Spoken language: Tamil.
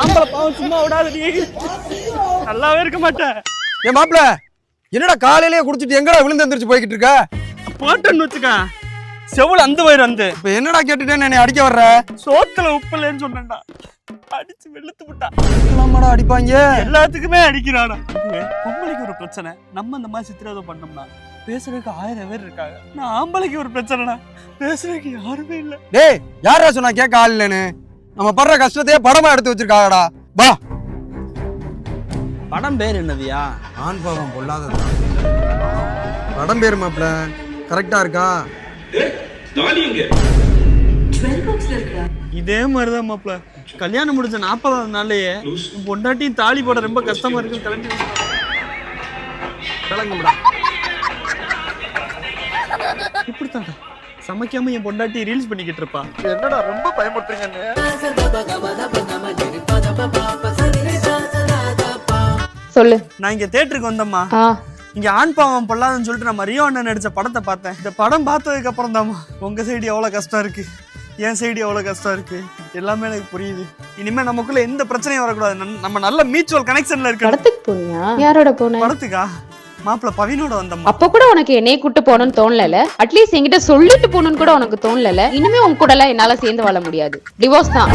ஆம்பளை பாவம் சும்மா விடாதடி, நல்லாவே இருக்க மாட்டேன். ஏன் மாப்பிள என்னடா காலையிலேயே குடிச்சிட்டு எங்கடா விழுந்து எந்திரிச்சு போய்கிட்டு இருக்க? போட்டேன்னு வச்சுக்க செவுள் அந்த வயிறு வந்து. இப்ப என்னடா கேட்டுட்டேன்னு என்னை அடிக்க வர்ற? சோத்துல உப்பு இல்லைன்னு சொன்னேன்டா, அடிச்சு வெளுத்து விட்டா. நம்மடா அடிப்பாங்க, எல்லாத்துக்குமே அடிக்கிறாடா. பொம்பளைக்கு ஒரு பிரச்சனை, நம்ம இந்த மாதிரி சித்திரவதை பண்ணோம்னா பேசுறதுக்கு 1000 பேர் இருக்காங்க. நான் ஆம்பளைக்கு ஒரு பிரச்சனைனா பேசுறதுக்கு யாருமே இல்ல. டேய் யாரா சொன்னா கேட்க ஆள் இல்லைன்னு? நம்ம படுற கஷ்டத்தையே படமா எடுத்து வச்சிருக்காங்கடா. வா. படம் பேர் என்னதியா? ஆண் பாவம் பொல்லாதது. படம் பேர் மாப்பிள கரெக்டா இருக்கா? இதே மாதிரிதான் மாப்பிள, கல்யாணம் முடிஞ்ச 40வது நாள்லயே பொண்டாட்டியும் தாலி போட ரொம்ப கஷ்டமா இருக்கு. கிளம்புடா. இப்படித்தான்டா சமைக்காம என் பொண்டாட்டி ரீல்ஸ் பண்ணிக்கிட்டு இருப்பா. என்னடா ரொம்ப பயமுறுத்துறீங்க. சொல்லு. நான் இங்க தியேட்டருக்கு வந்தம்மா, இங்க ஆண் பாவம் பொல்லாதுன்னு சொல்லிட்டு நம்ம ரியோ அண்ணன் நடிச்ச படத்தை பார்த்தேன். இந்த படம் பார்த்ததுக்கு அப்புறம் தாம்மா உங்க சைடு எவ்வளவு கஷ்டம் இருக்கு, என் சைடு எவ்வளவு கஷ்டம் இருக்கு எல்லாமே எனக்கு புரியுது. இனிமே நமக்குள்ள எந்த பிரச்சனையும் வரக்கூடாது, நம்ம நல்ல மியூச்சுவல் கனெக்ஷன்ல இருக்கு. படத்துக்கு போனியா? யாரோட போன? படத்துக்கா? மாப்பிள்ள பவினோட வந்தம்மா. அப்ப கூட உனக்கு என்னைய கூட்டு போகணும்னு தோணல? அட்லீஸ்ட் என்கிட்ட சொல்லிட்டு போகணும்னு கூட உனக்கு தோணல? இனிமே உன் கூட எல்லாம் என்னால சேர்ந்து வாழ முடியாது, டிவோர்ஸ் தான்.